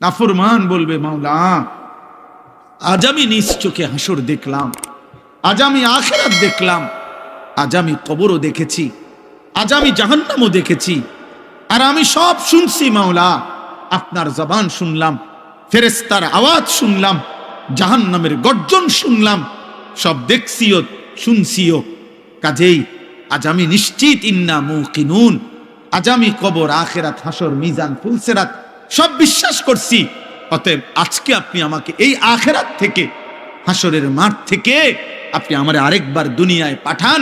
নাফরমান বলবে, মাওলা আজ আমি নিজ চোখে হাসর দেখলাম, আজ আমি আখিরাত দেখলাম, আজ আমি কবরও দেখেছি, আজ আমি জাহান্নামও দেখেছি, আর আমি সব শুনছি মাওলা। আপনার জবান শুনলাম, ফেরেশতার আওয়াজ শুনলাম, জাহান্নামের গর্জন শুনলাম, সব দেখছিও শুনছিও। কাজেই আজ আমি নিশ্চিত, ইন্না মুকিনুন, আজ আমি কবর, আখিরাত, হাসর, মিজান, ফুলসিরাত সব বিশ্বাস করছি। অতএব আজকে আপনি আমাকে এই আখিরাত থেকে, হাসরের মাঠ থেকে আপনি আমার আরেকবার দুনিয়ায় পাঠান।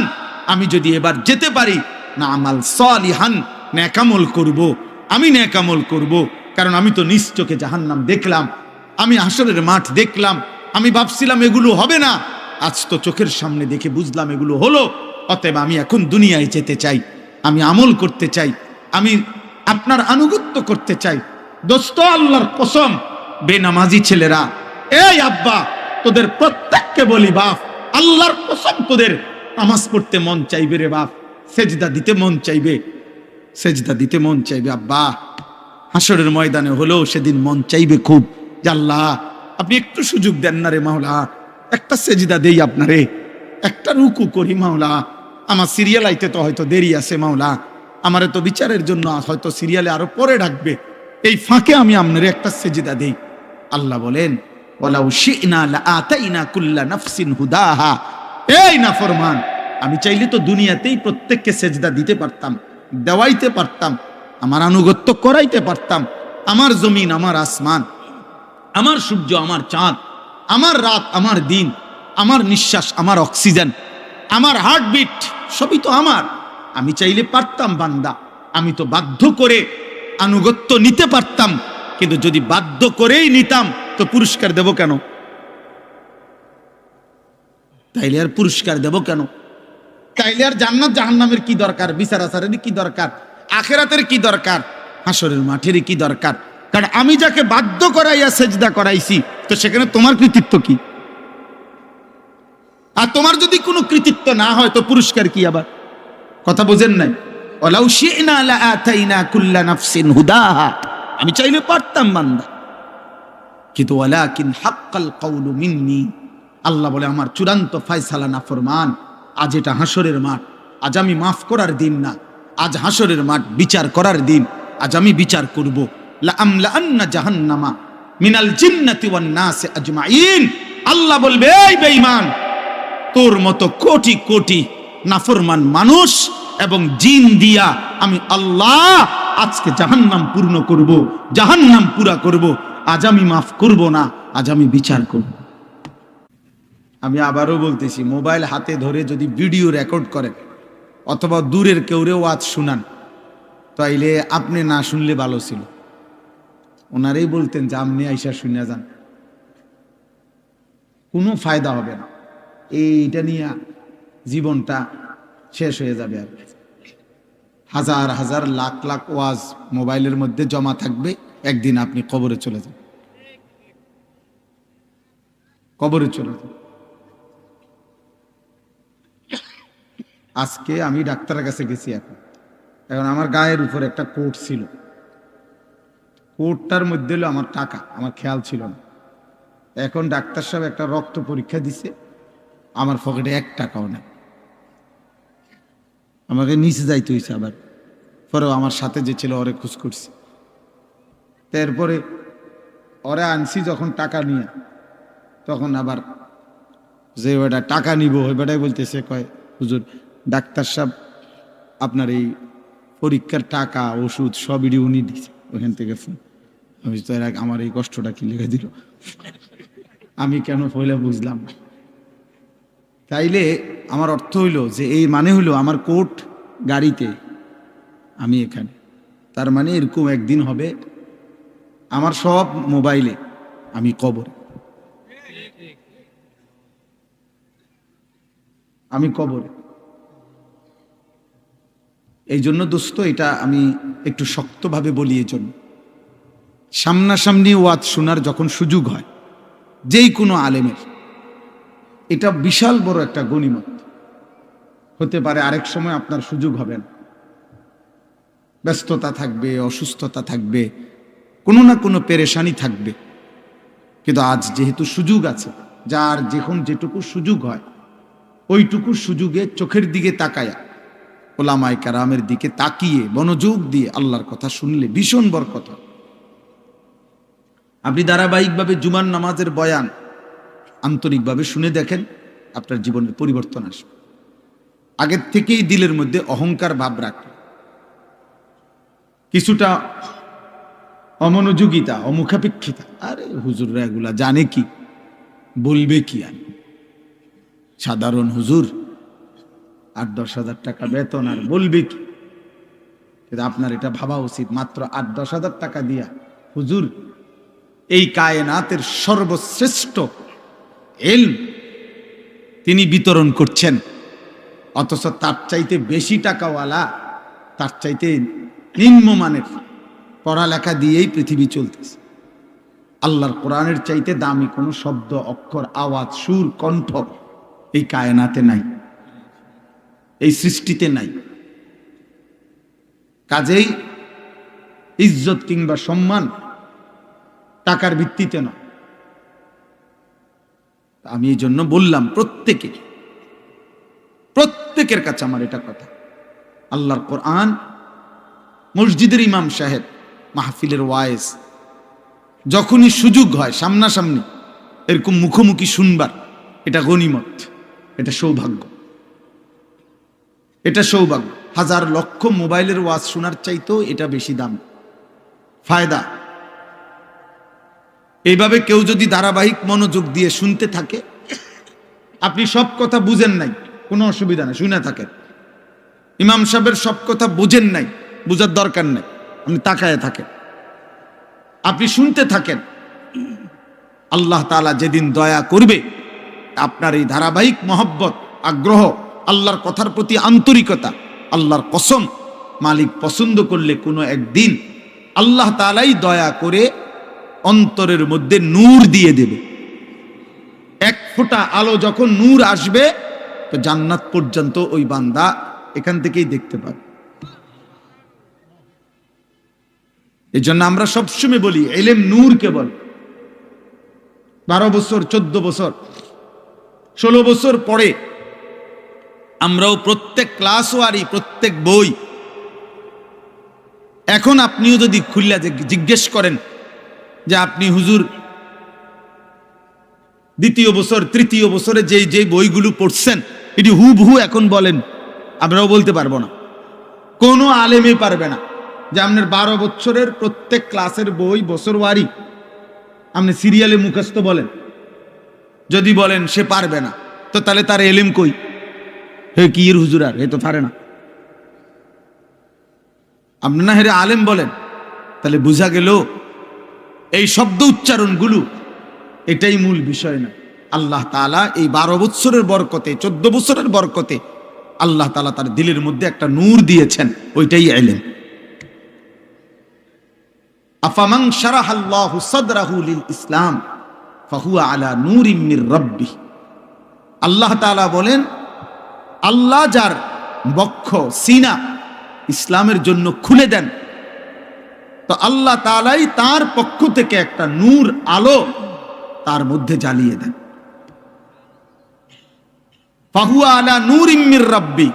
আমি যদি এবার যেতে পারি, না আমাল সালিহান, নেকামল করব, আমি নেকামল করব। কারণ আমি তো নিজ চোখে জাহান্নাম দেখলাম, আমি হাসরের মাঠ দেখলাম, আমি ভাবছিলাম এগুলো হবে না, আজ তো চোখের সামনে দেখে বুঝলাম এগুলো হলো। অতএব আমি এখন দুনিয়ায় যেতে চাই, আমি আমল করতে চাই, আমি আপনার আনুগত্য করতে চাই। দোস্ত, আল্লাহর কসম, বেনামাজি ছেলেরা, এই আব্বা, তোদের প্রত্যেককে বলি বাপ, আল্লাহর কসম তোদের নামাজ পড়তে মন চাইবে রে বাপ, সেজদা দিতে মন চাইবে, সেজদা দিতে মন চাইবে আব্বা। হাসরের ময়দানে হলেও সেদিন মন চাইবে খুব, যে আল্লাহ আপনি একটু সুযোগ দেন না রে মাওলা, একটা সেজদা দেই আপনারে, একটা রুকু করি মাওলা, আমার সিরিয়াল আইতে তো হয়তো দেরি আছে মাওলা, আমারে তো বিচারের জন্য হয়তো সিরিয়ালে আরো পরে ডাকবে, এই ফাঁকে আমি আপনারে একটা সেজদা দেই। আল্লাহ বলেন, ওয়ালাউ শি'না লাআতাইনা কুল্লা নাফসিন হুদাহা। এই নাফরমান, আমি চাইলে তো দুনিয়াতেই প্রত্যেককে সেজদা দিতে পারতাম, দেওয়াইতে পারতাম, আমার আনুগত্য করাইতে পারতাম। আমার জমিন, আমার আসমান, আমার সূর্য, আমার চাঁদ, আমার রাত, আমার দিন, আমার নিঃশ্বাস, আমার অক্সিজেন, আমার হার্টবিট, সবই তো আমার। আমি চাইলে পারতাম বান্দা, আমি তো বাধ্য করে আনুগত্য নিতে পারতাম। কিন্তু যদি বাধ্য করেই নিতাম তো পুরস্কার দেব কেন? তাইলে আর পুরস্কার দেব কেন? তাইলে আর জান্নাত জাহান্নামের কি দরকার? বিচার আচারের কি দরকার? আখিরাতের কি দরকার? হাসরের মাঠের কি দরকার? কারণ আমি যাকে বাধ্য করাইয়া সেজদা করাইছি, তো সেখানে তোমার কৃতিত্ব কি? আর তোমার যদি কোনো কৃতিত্ব না হয় তো পুরস্কার কি? আবার কথা বোঝেন নাই? ওয়ালাউ শি'না লাআতাইনা কুল্লা নাফসিন হুদাহা, আমি চাইলে পারতাম বান্দা, কিন্তু ওয়ালাকিন হাক্কাল কাউলু মিন্নি, আল্লাহ বলে আমার চূড়ান্ত ফয়সালা নাফরমান। আজ এটা হাসরের মাঠ, আজ আমি মাফ করার দিন না, আজ হাসরের মাঠ বিচার করার দিন। আজ আমি বিচার করব। লা আমলাআন্না জাহান্নামা মিনাল জিন্নাতি ওয়ান নাস আজমাইন। আল্লাহ বলবে, এই বেঈমান, তোর মতো কোটি কোটি নাফরমান মানুষ এবং জিন দিয়া আমি আল্লাহ আজকে জাহান্নাম পূর্ণ করব, জাহান্নাম পুরা করব। আজ আমি মাফ করব না, আজ আমি বিচার করব। আমি আবারও বলতেছি, মোবাইল হাতে ধরে যদি ভিডিও রেকর্ড করেন অথবা দূরের কেউরে ওয়াজ শুনান, তাইলে আপনি না শুনলে ভালো ছিল। ওনারাই বলতেন যে আপনি আইসা শুনে যান, কোনো ফায়দা হবে না, এইটা নিয়ে জীবনটা শেষ হয়ে যাবে। আর হাজার হাজার লাখ লাখ ওয়াজ মোবাইলের মধ্যে জমা থাকবে, একদিন আপনি কবরে চলে যান, কবরে চলে যান। আজকে আমি ডাক্তারের কাছে গেছি, এখন আমার গায়ের উপর একটা কোট ছিল, কোটটার মধ্যে হলো আমার টাকা, আমার খেয়াল ছিল না। এখন ডাক্তার সাহেব একটা রক্ত পরীক্ষা দিছে, আমার পকেটে 1 টাকাও নেই। আমাকে নিচে যাইতে হয়েছে, আবার পরেও আমার সাথে যে ছিল ওরে খোঁজ করছি। তারপরে ওরে আনছি যখন টাকা নিয়ে, তখন আবার যে ওটা টাকা নিব ওই বেটাই বলতেছে, কয় হুজুর ডাক্তার সাহেব আপনার এই পরীক্ষার টাকা ওষুধ সবই উনি দিছে, ওখান থেকে ফোন। আমি তো আমার এই কষ্টটা কি লেগে দিল, আমি কেন পয়লা বুঝলাম না। তাইলে আমার অর্থ হইল যে এই মানে হইল আমার কোট গাড়িতে, আমি এখানে, তার মানে এরকম একদিন হবে আমার সব মোবাইলে, আমি কবরে, আমি কবরে। এই জন্য দোস্ত, এটা আমি একটু শক্তভাবে বলি। এই জন্য সামনাসামনি ওয়াজ শোনার যখন সুযোগ হয় যেই কোনো আলেমের, এটা বিশাল বড় একটা গনিমত হতে পারে। আরেক সময় আপনার সুযোগ হবে না, ব্যস্ততা থাকবে, অসুস্থতা থাকবে, কোনো না কোনো পেরেশানি থাকবে। কিন্তু আজ যেহেতু সুযোগ আছে, যার যখন যেটুকু সুযোগ হয় ওইটুকু সুযোগে চোখের দিকে তাকায়া, ওলামায়ে কেরামের দিকে তাকিয়ে মনোযোগ দিয়ে আল্লাহর কথা শুনলে ভীষণ বরকত। আপনি ধারাবাহিকভাবে জুমার নামাজের বয়ান আন্তরিকভাবে শুনে দেখেন, আপনার জীবনের পরিবর্তন আসবে। আগের থেকেই দিলের মধ্যে অহংকার ভাব রাখবে, কিছুটা অমনোযোগিতা, অমুখাপেক্ষিতা, আরে হুজুররা এগুলা জানে কি, বলবে কি, আর সাধারণ হুজুর 8-10 হাজার টাকা বেতন, আর বলবে কি। কিন্তু আপনার এটা ভাবা উচিত, মাত্র 8-10 হাজার টাকা দিয়া হুজুর এই কায়নাতের সর্বশ্রেষ্ঠ ইলম তিনি বিতরণ করছেন, অথচ তার চাইতে বেশি টাকাওয়ালা, তার চাইতে নিম্নমানের পড়ালেখা দিয়েই পৃথিবী চলতেছে। আল্লাহর কোরআনের চাইতে দামি কোনো শব্দ, অক্ষর, আওয়াজ, সুর, কণ্ঠ এই কায়নাতে নাই, এই সৃষ্টিতে নাই। কাজেই ইজ্জত কিংবা সম্মান টাকার ভিত্তিতে নয়। আমি এই জন্য বললাম প্রত্যেকের কাছে আমার এটা কথা, আল্লাহর কোরআন মসজিদের ইমাম সাহেব, মাহফিলের ওয়াইজ, যখনই সুযোগ হয় সামনাসামনি এরকম মুখোমুখি শুনবার, এটা গনিমত, এটা সৌভাগ্য, এটা সৌভাগ্য। হাজার লক্ষ মোবাইলের ওয়াজ শোনার চাইতেও এটা বেশি দাম, ফায়দা। এইভাবে কেউ যদি ধারাবাহিক মনোযোগ দিয়ে শুনতে থাকে, আপনি সব কথা বুঝেন নাই, কোনো অসুবিধা নেই, শুনে থাকেন। ইমাম সাহেবের সব কথা বুঝেন নাই, বুঝার দরকার নেই, আপনি তাকায় থাকেন, আপনি শুনতে থাকেন। আল্লাহ তাআলা যেদিন দয়া করবে, আপনার এই ধারাবাহিক মহব্বত, আগ্রহ, আল্লাহর কথার প্রতি আন্তরিকতা, আল্লাহর কসম, মালিক পছন্দ করলে কোনো একদিন আল্লাহ তাআলাই দয়া করে অন্তরের মধ্যে নূর দিয়ে দেবে। এক ফোঁটা আলো যখন নূর আসবে, তো জান্নাত পর্যন্ত ওই বান্দা এখান থেকেই দেখতে পাবে। এই জন্য আমরা সবসময় বলি, ইলম নূর কেবল 12 বছর, 14 বছর, 16 বছর পরে আমরাও প্রত্যেক ক্লাস ওয়ারি, প্রত্যেক বই, এখন আপনিও যদি খুললা জিজ্ঞেস করেন যে আপনি হুজুর দ্বিতীয় বছর, তৃতীয় বছরে যে বইগুলো পড়ছেন এটি হুবহু এখন বলেন, আমরাও বলতে পারবো না, কোনো আলেমই পারবে না যে আপনার 12 বছরের প্রত্যেক ক্লাসের বই বছর ওয়ারি আপনি সিরিয়ালে মুখস্থ বলেন। যদি বলেন সে পারবে না, তো তাহলে তার এলেম কই? হে কি এর হুজুর, আর এ তো পারে না। আপনি না হেরে আলেম বলেন, তাহলে বোঝা গেল এই শব্দ উচ্চারণগুলো এটাই মূল বিষয় না। আল্লাহ তাআলা এই 12 বছরের বরকতে, 14 বছরের বরকতে আল্লাহ তাআলা তার দিলের মধ্যে একটা নূর দিয়েছেন, ওইটাই ইলম। আফামান শারাহাল্লাহু সাদরাহু লিল ইসলাম ফাহুয়া আলা নূরিম মির রাব্বিহ। আল্লাহ তাআলা বলেন, আল্লাহ যার বক্ষ, সিনা ইসলামের জন্য খুলে দেন, তো আল্লাহ তাআলাই তার পক্ষ থেকে একটা নূর, আলো তার মধ্যে জ্বালিয়ে দেন। ফাহুয়া আলা নূরিম মির রাব্বি,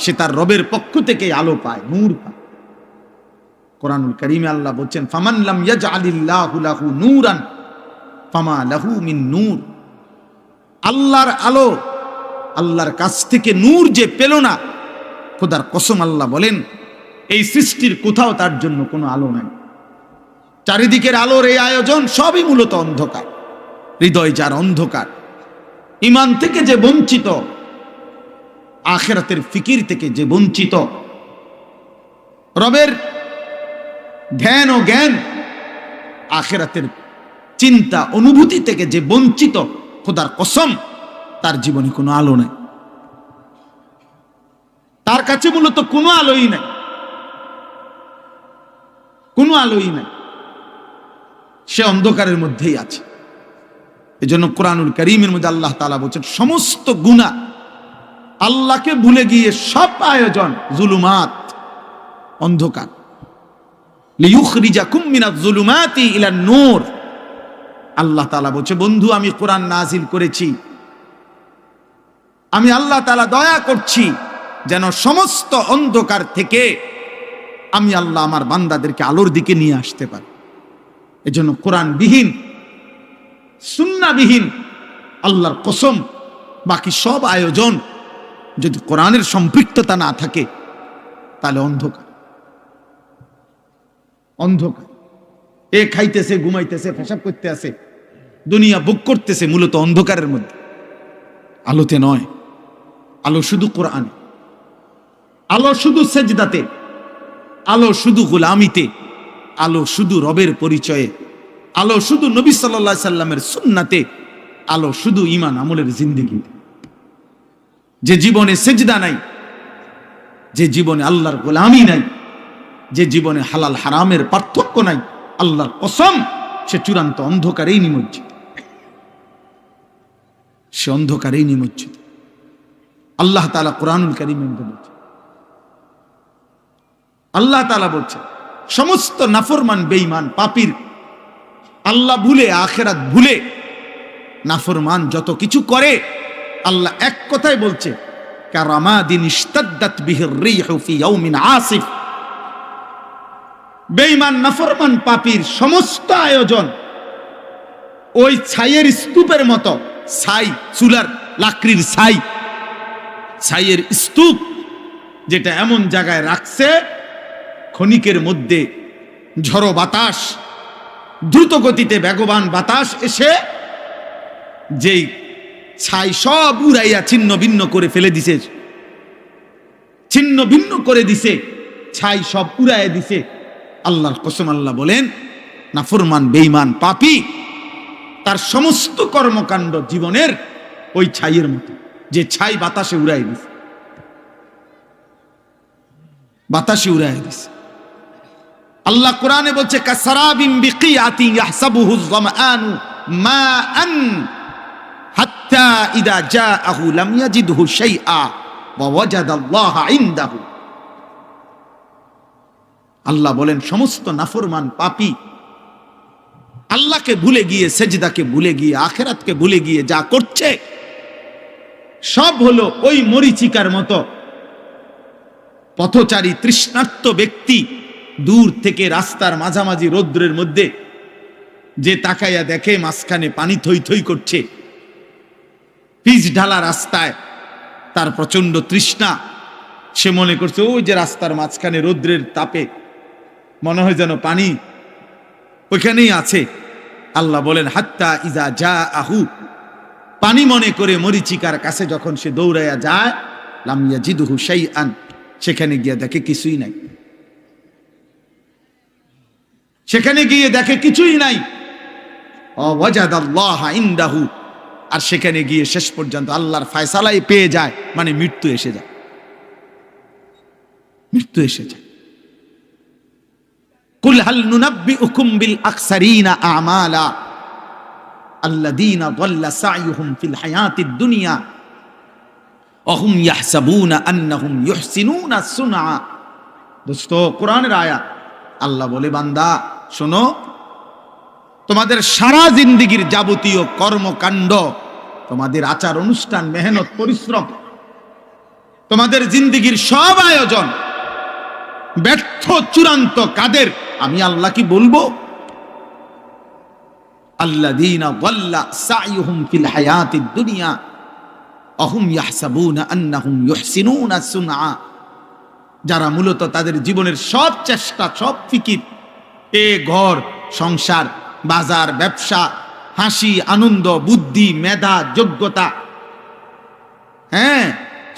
সে তার রবের পক্ষ থেকে আলো পায়, নূর পায়। কোরআনুল কারীমে আল্লাহ বলছেন, ফামান লাম ইয়াজআলিল্লাহু লাহু নূরান ফামা লাহু মিন নূর। আল্লাহর আলো, আল্লাহর কাছ থেকে নূর যে পেল না, খোদার কসম আল্লাহ বলেন এই সৃষ্টির কোথাও তার জন্য কোনো আলো নাই। চারিদিকের আলোর এই আয়োজন সবই মূলত অন্ধকার। হৃদয় যার অন্ধকার, ঈমান থেকে যে বঞ্চিত, আখিরাতের ফিকির থেকে যে বঞ্চিত, রবের ধ্যান ও জ্ঞান, আখিরাতের চিন্তা অনুভূতি থেকে যে বঞ্চিত, খোদার কসম তার জীবনে কোনো আলো নাই, তার কাছে মূলত কোনো আলোই নাই, কোনো আলোই নাই, সে অন্ধকারের মধ্যেই আছে। এজন্য কোরআনুল কারীমের মধ্যে আল্লাহ তাআলা বলেন, সমস্ত গুনাহ, আল্লাহকে ভুলে গিয়ে সব আয়োজন জুলুমাত, অন্ধকার। লিইউখরিজাকুম মিনাজ যুলুমাতি ইলান নূর। আল্লাহ তাআলা বলছে, বন্ধু আমি কোরআন নাজিল করেছি, আমি আল্লাহ তাআলা দয়া করছি যেন সমস্ত অন্ধকার থেকে আমি আল্লাহ আমার বান্দাদেরকে আলোর দিকে নিয়ে আসতে পারি। এজন্য কোরআনবিহীন, সুন্নাহবিহীন, আল্লাহর কসম বাকি সব আয়োজন যদি কোরআনের সম্পৃক্ততা না থাকে তাহলে অন্ধকার। অন্ধকার। এ খাইতেছে, ঘুমাইতেছে, পেশাব করতে আছে, দুনিয়া বুক করতেছে, মূলত অন্ধকারের মধ্যে, আলোতে নয়। আলো শুধু কোরআনে, আলো শুধু সেজদাতে, আলো শুধু গোলামিতে, আলো শুধু রবের পরিচয়ে, আলো শুধু নবী সাল্লাল্লাহু আলাইহি সাল্লামের সুন্নাতে, আলো শুধু ঈমান আমলের জিন্দেগিতে। যে জীবনে সেজদা নাই, যে জীবনে আল্লাহর গোলামি নাই, যে জীবনে হালাল হারামের পার্থক্য নাই, আল্লাহর কসম সে চূড়ান্ত অন্ধকারেই নিমজ্জিত, সে অন্ধকারেই নিমজ্জিত। আল্লাহ তাআলা কোরআনুল কারীমে বলছেন, আল্লাহ তাআলা বলছেন সমস্ত নাফরমান বেঈমান পাপীর আল্লাহ ভুলে, আখিরাত ভুলে নাফরমান যত কিছু করে, আল্লাহ এক কথাই বলছে, কারামাদিন ইশতাদ্দাত বিহির রিহু ফি ইয়াউমিন আসিফ। বেঈমান নাফরমান পাপীর সমস্ত আয়োজন ওই ছাইয়ের স্তূপের মতো, ছাই, চুলার লাকড়ির ছাই, ছাইয়ের স্তূপ যেটা এমন জায়গায় রাখছে ক্ষণিকের মধ্যে ঝড়ো বাতাস, দ্রুত গতিতে বেগবান বাতাস এসে যেই ছাই সব উড়াইয়া ছিন্ন ভিন্ন করে ফেলে দিছে, ছিন্ন ভিন্ন করে দিছে, ছাই সব উড়াইয়া দিছে। আল্লাহর কসম আল্লাহ বলেন, নাফরমান বেঈমান পাপী তার সমস্ত কর্মকাণ্ড জীবনের ওই ছাইয়ের মতো, যে ছাই বাতাসে উড়াই দিছে, বাতাসে উড়াই দিছে। আল্লাহ কোরআনে বলছে, কাসারাবিন বিকিয়াতিন ইয়াহসাবুহু যামআনু মাআন হাত্তা ইযা জাআহু লাম ইয়াজিদহু শাইআ ওয়া ওয়াজাদাল্লাহা ইনদাহু। আল্লাহ বলেন সমস্ত নাফরমান পাপী আল্লাহকে ভুলে গিয়ে, সেজদাকে ভুলে গিয়ে, আখিরাতকে ভুলে গিয়ে যা করছে সব হলো ওই মরিচিকার মতো। পথচারী তৃষ্ণার্ত ব্যক্তি দূর থেকে রাস্তার মাঝামাঝি রৌদ্রের মধ্যে যে তাকাইয়া দেখে মাঝখানে পানি থই থই করছে, পিচ ঢালা রাস্তায়, তার প্রচন্ড তৃষ্ণা, সে মনে করছে ওই যে রাস্তার মাঝখানে রৌদ্রের তাপে মনে হয় যেন পানি ওইখানেই আছে। আল্লাহ বলেন, হাত্তা ইজা জাআহু, পানি মনে করে মরিচিকার কাছে যখন সে দৌড়াইয়া যায়, লাম ইয়াজিদহু শাইআন, সেখানে গিয়ে দেখে কিছুই নাই, সেখানে গিয়ে দেখে কিছুই নাই। ওয়াজাদাল্লাহা ইনদাহু, আর সেখানে গিয়ে শেষ পর্যন্ত আল্লাহর ফয়সালাই পেয়ে যায়, মানে মৃত্যু এসে যায়, মৃত্যু এসে যায়। কুল হাল নুনাব্বিউকুম বিল আকসারিনা আমালা আল্লাযীনা দাল্লা সা'য়ুহুম ফিল হায়াতিদ দুনিয়া ওয়া হুম ইয়াহসাবুনা আন্নাহুম ইউহসিনুনা সুনআ। দোস্ত, কোরআনের আয়াত। আল্লাহ বলে, বান্দা শোনো, তোমাদের সারা জিন্দেগীর যাবতীয় কর্মকাণ্ড, তোমাদের আচার অনুষ্ঠান, মেহনত, পরিশ্রম, তোমাদের জিন্দেগীর সব আয়োজন ব্যর্থ, চূড়ান্ত কাদের? আমি আল্লাহ কি বলবো? আল্লাযীনা দাল্লা সা'য়ুহুম ফিল হায়াতিদ দুনিয়া ওয়া হুম ইয়াহসাবুনা আন্নাহুম ইউহসিনুনা সুনআ। যারা মূলত তাদের জীবনের সব চেষ্টা, সব ফিকির, ঘর সংসার, বাজার, ব্যবসা, হাসি, আনন্দ, বুদ্ধি, মেধা, যোগ্যতা,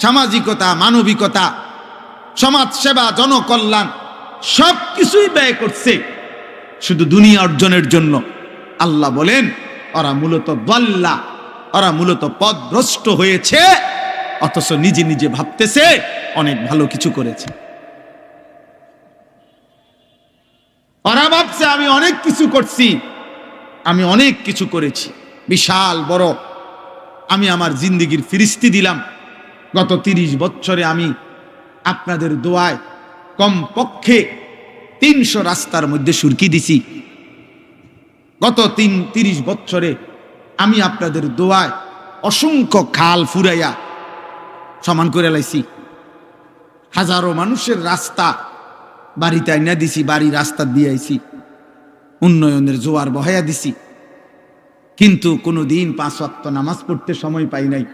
সামাজিকতা, মানবিকতা, সমাজ সেবা, জনকল্যাণ, সব কিছুই ব্যয় করছে শুধু দুনিয়া অর্জনের জন্য। আল্লাহ বলেন, ওরা মূলত দাল্লা, ওরা মূলত পথভ্রষ্ট হয়েছে, অথচ নিজে নিজে ভাবতেছে অনেক ভালো কিছু করেছে। ওরা ভাবছে আমি অনেক কিছু করছি, আমি অনেক কিছু করেছি, বিশাল বড় আমি আমার জিন্দেগির ফিরিস্তি দিলাম। গত 30 বছরে আমি আপনাদের দোয়ায় কমপক্ষে 300 রাস্তার মধ্যে সুরকি দিছি। গত 30 বছরে আমি আপনাদের দোয়ায় অসংখ্য খাল ফুরাইয়া সমান করে লাইছি। হাজারো মানুষের রাস্তা বাড়িতে আইনা দিছি, বাড়ি রাস্তা দিয়ে আইছি, উন্নয়নের জোয়ার বহাইয়া দিছি। কিন্তু কোনোদিন 5 ওয়াক্ত নামাজ পড়তে সময় পাই নাই,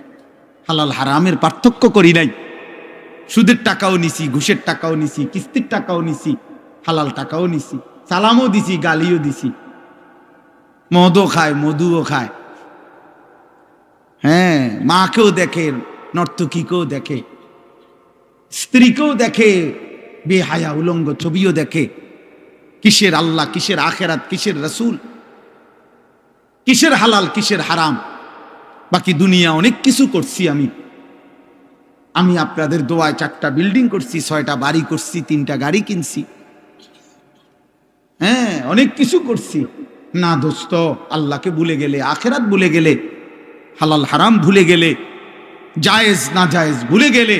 হালাল হারামের পার্থক্য করি নাই। সুদের টাকাও নিছি, ঘুষের টাকাও নিছি, কিস্তির টাকাও নিছি, হালাল টাকাও নিছি, সালামও দিছি, গালিও দিছি, মদও খায়, মধুও খায়। হ্যাঁ, মাকেও দেখে, নর্তকীকেও দেখে, স্ত্রীকেও দেখে, বেহায়া উলঙ্গ ছবিও দেখে। কিসের আল্লাহ, কিসের আখেরাত, কিসের রসুল, কিসের হালাল, কিসের হারাম। বাকি দুনিয়া অনেক কিছু করছি আমি আপনাদের দোয়ায় 4টা বিল্ডিং করছি, 6টা বাড়ি করছি, 3টা গাড়ি কিনছি। হ্যাঁ, অনেক কিছু করছি। না দোস্ত, আল্লাহকে ভুলে গেলে, আখেরাত ভুলে গেলে, হালাল হারাম ভুলে গেলে, জায়েজ না জায়েজ ভুলে গেলে,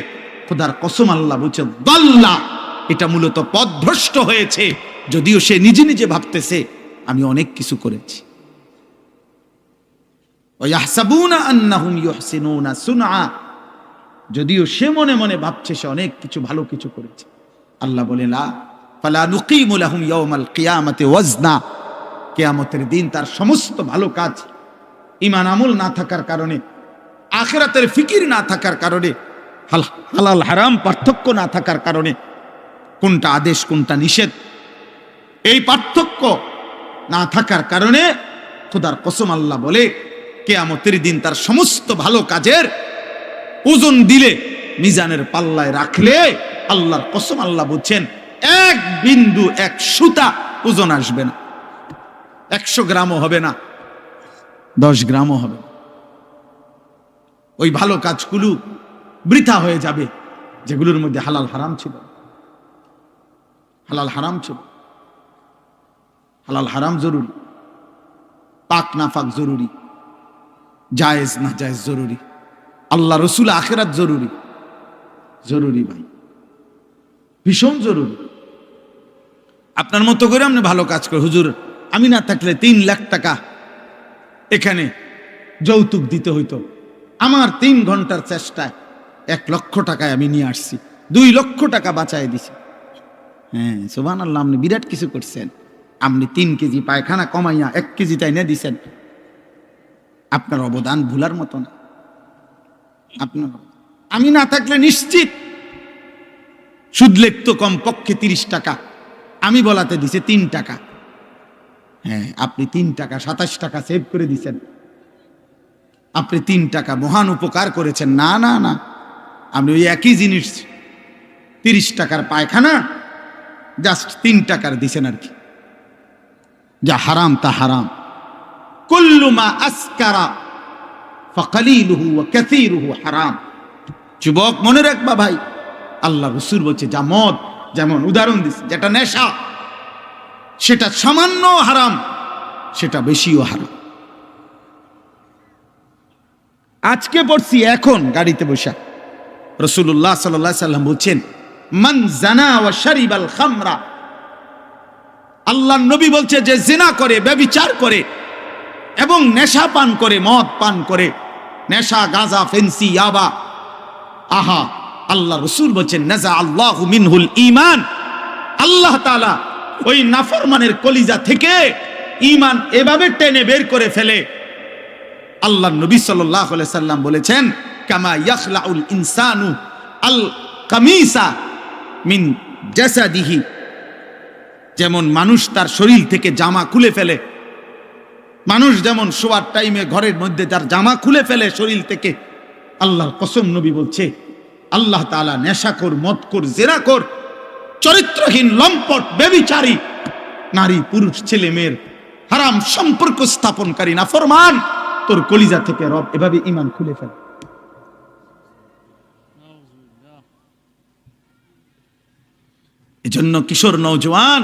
খোদার কসম আল্লাহ বলছে দাল্লা, এটা মূলত পথভ্রষ্ট হয়েছে। যদিও সে নিজে নিজে ভাবতেছে আমি অনেক কিছু করেছি। ওয়াহসাবুনা আন্নাহুম ইউহসিনুনা সুনআ, যদিও সে মনে মনে ভাবছে সে অনেক কিছু ভালো কিছু করেছে। আল্লাহ বলে লা ফালা নুকিমু লাহুম ইয়াওমাল কিয়ামাতি ওয়াজনা, কিয়ামতের দিন তার সমস্ত ভালো কাজ, ঈমান আমল না থাকার কারণে, আখিরাতের ফিকির না থাকার কারণে, হালাল হারাম পার্থক্য না থাকার কারণে, কোনটা আদেশ কোনটা নিষেধ এই পার্থক্য না থাকার কারণে খোদার কসম আল্লাহ বলে কিয়ামতের দিন তার সমস্ত ভালো কাজের ওজন দিলে, মিজানের পাল্লায় রাখলে, আল্লাহর কসম আল্লাহ বলছেন 1 বিন্দু 1 সুতা ওজন আসবে না। 100 গ্রামও হবে না, 10 গ্রামও হবে না। ওই ভালো কাজগুলো বৃথা হয়ে যাবে যেগুলোর মধ্যে হালাল হারাম ছিল। হালাল হারাম ছিল, হালাল হারাম জরুরি, পাক না পাক জরুরি, জায়েজ না জায়েজ জরুরি, আল্লাহ রসুল আখিরাত জরুরি। জরুরি ভাই, ভীষণ জরুরি। আপনার মতো করে আপনি ভালো কাজ করে, হুজুর আমি না থাকলে 3 লাখ টাকা এখানে যৌতুক দিতে হইতো, আমার 3 ঘন্টার চেষ্টায় 1 লক্ষ টাকায় আমি নিয়ে আসছি, 2 লক্ষ টাকা বাঁচায় দিছি। হ্যাঁ সুবহানাল্লাহ, আপনি বিরাট কিছু করছেন। আপনি 3 কেজি পায়খানা কমাইয়া 1 কেজি তাই না দিছেন। আপনার অবদান ভুলার মতো না। আপনার আমি না থাকলে নিশ্চিত সুদ লেখতো কমপক্ষে 30 টাকা, আমি বলাতে দিছে 3 টাকা। হ্যাঁ, আপনি 3 টাকা 27 টাকা সেভ করে দিছেন। আপনি 3 টাকা মহান উপকার করেছেন। না না না, আপনি ওই একই জিনিস 30 টাকার পায়খানা জাস্ট 3 টাকার দিছেন আর কি। যা হারাম তা হারাম। কুল্লু মা আসকারা ফাকালিলুহু ওয়া কাসীরুহু হারাম। যুবক মনে রাখবা ভাই, আল্লাহ রাসূল বলছে যা মদ, যেমন উদাহরণ দিচ্ছে, যেটা নেশা সেটা সামান্য হারাম, সেটা বেশিও হারাম। আজকে পড়ছি এখন গাড়িতে বসা, রাসূলুল্লাহ সাল্লাল্লাহু আলাইহি সাল্লাম বলছেন মান জানা ওয়া শারিবাল খামরা, আল্লাহর নবী বলছে যে জিনা করে, ব্যভিচার করে এবং নেশা পান করে, মদ পান করে, নেশা, গাঁজা, ফেন্সি, ইয়াবা, আহা, আল্লাহ রাসূল বলছেন নাজা আল্লাহু মিনহুল ঈমান, আল্লাহ তাআলা ওই নাফরমানের কলিজা থেকে ঈমান এভাবে টেনে বের করে ফেলে। আল্লাহর নবী সাল্লাল্লাহু আলাইহি সাল্লাম বলেছেন কামা ইয়াখলাউল ইনসানু আল কামিসা মিন জাসাদিহি, যেমন মানুষ তার শরীর থেকে জামা খুলে ফেলে, মানুষ যেমন শোয়ার টাইমে ঘরের মধ্যে তার জামা খুলে ফেলে শরীর থেকে, আল্লাহর কসম নবী বলছে আল্লাহ তাআলা নেশাখোর, মদখোর, জিনাখোর, চরিত্রহীন, লম্পট, ব্যভিচারী নারী, পুরুষ, ছেলে মেয়ের হারাম সম্পর্ক স্থাপনকারী নাফরমান তোর কলিজা থেকে রব এভাবে ঈমান খুলে ফেলে। এজন্য কিশোর নওজোয়ান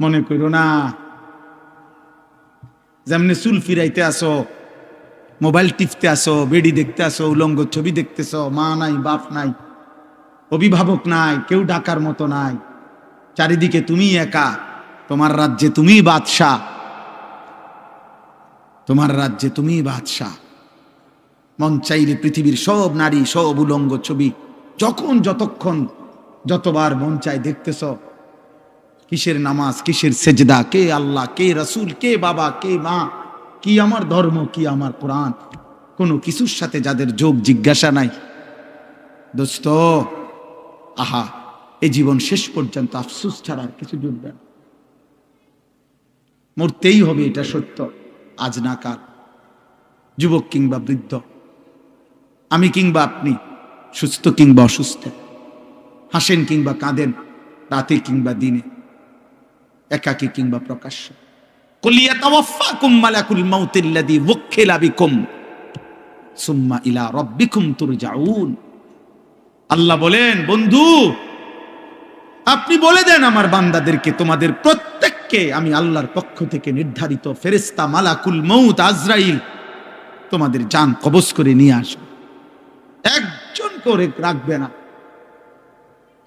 মনে করো না যেমনি চুল ফিরাইতে আসো, মোবাইল টিপতে আসো, বেডি দেখতে আসো, উলঙ্গ ছবি দেখতেছ, মা নাই, বাপ নাই, অভিভাবক নাই, কেউ ডাকার মতো নাই, চারিদিকে তুমি একা, তোমার রাজ্যে তুমি বাদশাহ, তোমার রাজ্যে তুমি বাদশাহ। মন চাইলে পৃথিবীর সব নারী, সব উলঙ্গ ছবি যখন, যতক্ষণ, যতবার মন চায় দেখতেছ। কিসের নামাজ, কিসের সেজদা, কে আল্লাহ, কে রাসূল, কে বাবা, কে মা, কি আমার ধর্ম, কি আমার কোরআন, কোনো কিছুর সাথে যাদের যোগ জিজ্ঞাসা নাই। দোস্ত, আহা, এই জীবন শেষ পর্যন্ত আফসোস ছাড়া আর কিছু জুটবে না। মরতেই হবে, এটা সত্য, আজ না কাল। যুবক কিংবা বৃদ্ধ, আমি কিংবা আপনি, সুস্থ কিংবা অসুস্থ, হাসেন কিংবা কাঁদেন, রাতে কিংবা দিনে, একাকী কিংবা প্রকাশ্য। কুল ইয়াতাওয়াফাকুম মালাকুল মাউতিল্লাযী ওয়াক্কিলা বিকুম সুম্মা ইলা রাব্বিকুম তুরজাউন। আল্লাহ বলেন, বন্ধু আপনি বলে দেন আমার বান্দাদেরকে, তোমাদের প্রত্যেককে আমি আল্লাহর পক্ষ থেকে নির্ধারিত ফেরেশতা মালাকুল মউত আজরাইল তোমাদের জান কবজ করে নিয়ে আসবে, একজন করে রাখবে না।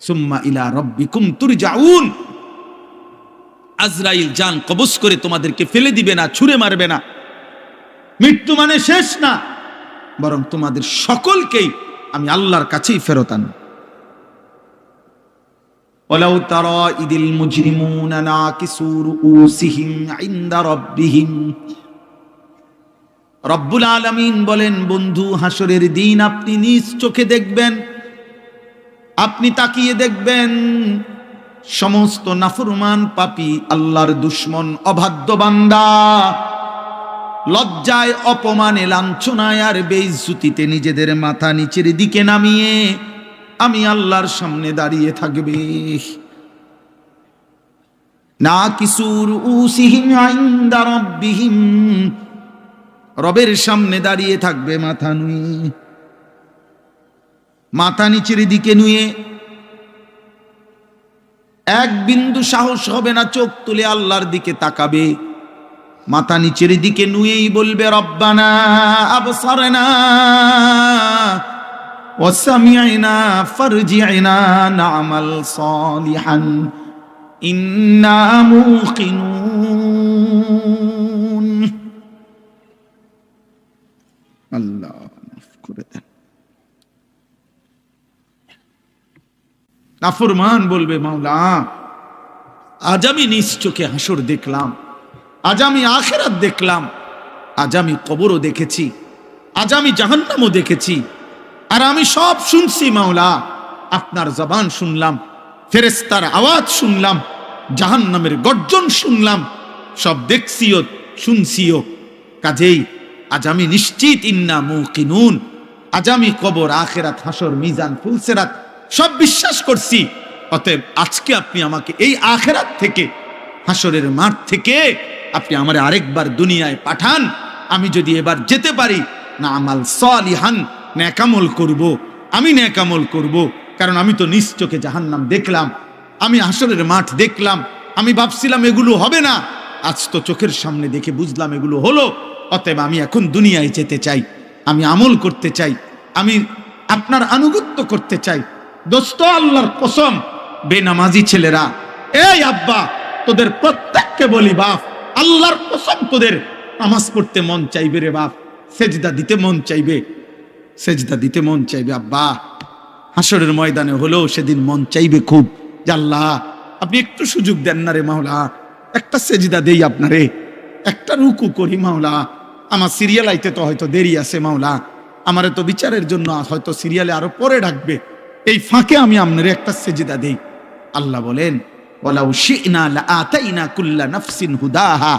সুম্মা ইলা রাব্বিকুম তুরজাউন, আজরাইল জান কবজ করে তোমাদেরকে ফেলে দিবে না, ছুঁড়ে মারবে না। মৃত্যু মানে শেষ না, বরং তোমাদের সকলকেই আমি আল্লাহর কাছেই ফেরত আনব। ওয়ালাউ তারা ইদিল মুজরিমুনা নাকিসু রুউসিহিম ইনদা রাব্বিহিম। রব্বুল আলামিন বলেন, বন্ধু হাসরের দিন আপনি নিজ চোখে দেখবেন, আপনি তাকিয়ে দেখবেন সমস্ত নাফরমান পাপী, আল্লাহর দুশমন, অবাধ্য বান্দা লজ্জায়, অপমানে, লাঞ্ছনায় আর বেইজ্জতিতে নিজেদের মাথা নিচের দিকে নামিয়ে আমি আল্লাহর সামনে দাঁড়িয়ে থাকবে। নাকিসু রুউসিহিম ইনদা রাব্বিহিম, রবের সামনে দাঁড়িয়ে থাকবে মাথা নুয়ে, মাথা নিচের দিকে নুয়ে, এক বিন্দু সাহস হবে না চোখ তুলে আল্লাহর দিকে তাকাবে। মাথা নিচের দিকে নুয়েই বলবে, রব্বানা আবসারনা ওয়া সামি'না ফারজি'না না'মাল সালিহান ইন্না মুকিনুন। আল্লাহ মাফ করে দেন। নাফরমান বলবে, মাওলা আজ আমি নিজ চোখে হাসর দেখলাম, আজ আমি আখিরাত দেখলাম, আজ আমি কবরও দেখেছি, আজ আমি জাহান্নামও দেখেছি, আর আমি সব শুনছি মাওলা। আপনার জবান শুনলাম, ফেরেশতার আওয়াজ শুনলাম, জাহান্নামের গর্জন শুনলাম, সব দেখছিও শুনছিও। কাজেই আজ আমি নিশ্চিত, ইন্না মুকিনুন, আজ আমি কবর, আখিরাত, হাসর, মিজান, ফুলসিরাত সব বিশ্বাস করছি। অতএব আজকে আপনি আমাকে এই আখিরাত থেকে, হাসরের মাঠ থেকে আপনি আমারে আরেকবার দুনিয়ায় পাঠান। আমি যদি এবার যেতে পারি, না আমাল সালিহান, নেকামল করব, আমি নেকামল করব। কারণ আমি তো নিজ চোখে জাহান্নাম দেখলাম, আমি হাসরের মাঠ দেখলাম, আমি ভাবছিলাম এগুলো হবে না, আজ তো চোখের সামনে দেখে বুঝলাম এগুলো হলো। অতএব আমি এখন দুনিয়ায় যেতে চাই, আমি আমল করতে চাই, আমি আপনার আনুগত্য করতে চাই। দোস্ত, আল্লাহর কসম, বেনামাজি ছেলেরা, এই আব্বা, তোদের প্রত্যেককে বলি, বাপ, আল্লাহর কসম তোদের নামাজ পড়তে মন চাইবে রে বাপ, সেজদা দিতে মন চাইবে, সেজদা দিতে মন চাইবে আব্বা। হাসরের ময়দানে হলেও সেদিন মন চাইবে খুব, যে আল্লাহ আপনি একটু সুযোগ দেন না রে মাওলা, একটা সেজদা দেই আপনারে, একটা রুকু করি মাওলা। আমার সিরিয়াল আইতে তো হয়তো দেরি আছে মাওলা, আমারে তো বিচারের জন্য হয়তো সিরিয়ালে আরো পরে ডাকবে, এই ফাঁকে আমি আপনারে একটা সেজদা দেই। আল্লাহ বলেন, ওয়ালাউ শি'না লাআতাইনা কুল্লা নাফসিন হুদাহা।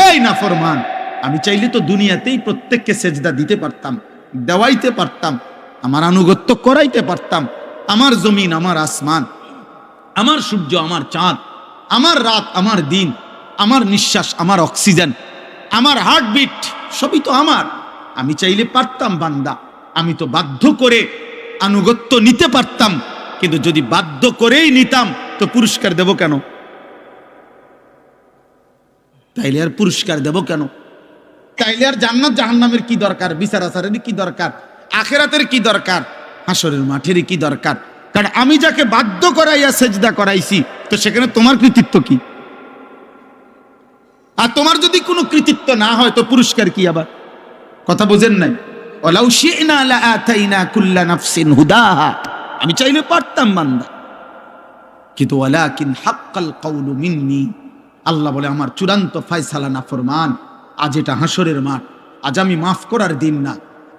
এই নাফরমান, আমি চাইলে তো দুনিয়াতেই প্রত্যেককে সেজদা দিতে পারতাম, দেওয়াইতে পারতাম, আমার আনুগত্য করাইতে পারতাম। আমার জমিন, আমার আসমান, আমার সূর্য, আমার চাঁদ, আমার রাত, আমার দিন, আমার নিঃশ্বাস, আমার অক্সিজেন, আমার হার্টবিট, সবই তো আমার। আমি চাইলে পারতাম বান্দা, আমি তো বাধ্য করে আনুগত্য নিতে পারতাম। কিন্তু যদি বাধ্য করেই নিতাম তো পুরস্কার দেব কেন? তাইলে আর পুরস্কার দেব কেন? তাইলে আর জান্নাত জাহান্নামের কি দরকার? বিচার আচারের কি দরকার? আখিরাতের কি দরকার? হাসরের মাঠের কি দরকার? কারণ আমি যাকে বাধ্য করাইয়া সেজদা করাইছি তো সেখানে তোমার কৃতিত্ব কি? আর তোমার যদি কোনো কৃতিত্ব না হয় তো পুরস্কার কি? আবার কথা বোঝেন নাই? ওয়ালাউ শি'না লাআতাইনা কুল্লা নাফসিন হুদাহা, আমি চাইলে পারতাম বান্দা, কিন্তু ওয়ালাকিন হাক্কাল কাউলু মিন্নি, আল্লাহ বলে আমার চূড়ান্ত ফয়সালা নাফরমান। আজ এটা হাসরের মাঠ, আজ আমি মাফ করার দিন না,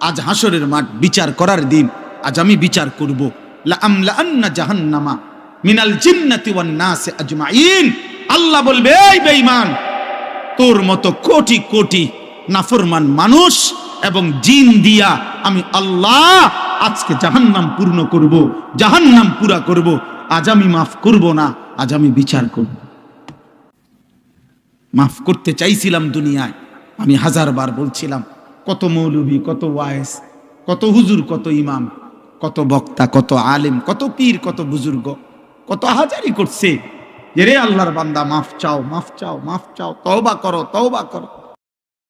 আজ হাসরের মাঠ, বিচার করার দিন। আজ আমি বিচার করব। লা আমলাআন্না জাহান্নামা মিনাল জিন্নাতি ওয়ান নাসি আজমাইন। আল্লাহ বলবে, এই বেঈমান, তোর মতো কোটি কোটি নাফরমান মানুষ এবং জিন দিয়া আমি আল্লাহ আজকে জাহান্নাম পূর্ণ করব, জাহান্নাম পুরা করব। আজ আমি মাফ করব না, আজ আমি বিচার করব। মাফ করতে চাইছিলাম দুনিয়ায়, আমি হাজারবার বলছিলাম, কত মৌলবী, কত ওয়াইস, কত হুজুর, কত ইমাম, কত বক্তা, কত আলেম, কত পীর, কত বুজুর্গ, কত হাজারি করছে যে রে আল্লাহর বান্দা মাফ চাও, মাফ চাও, মাফ চাও, তওবা করো, তওবা করো।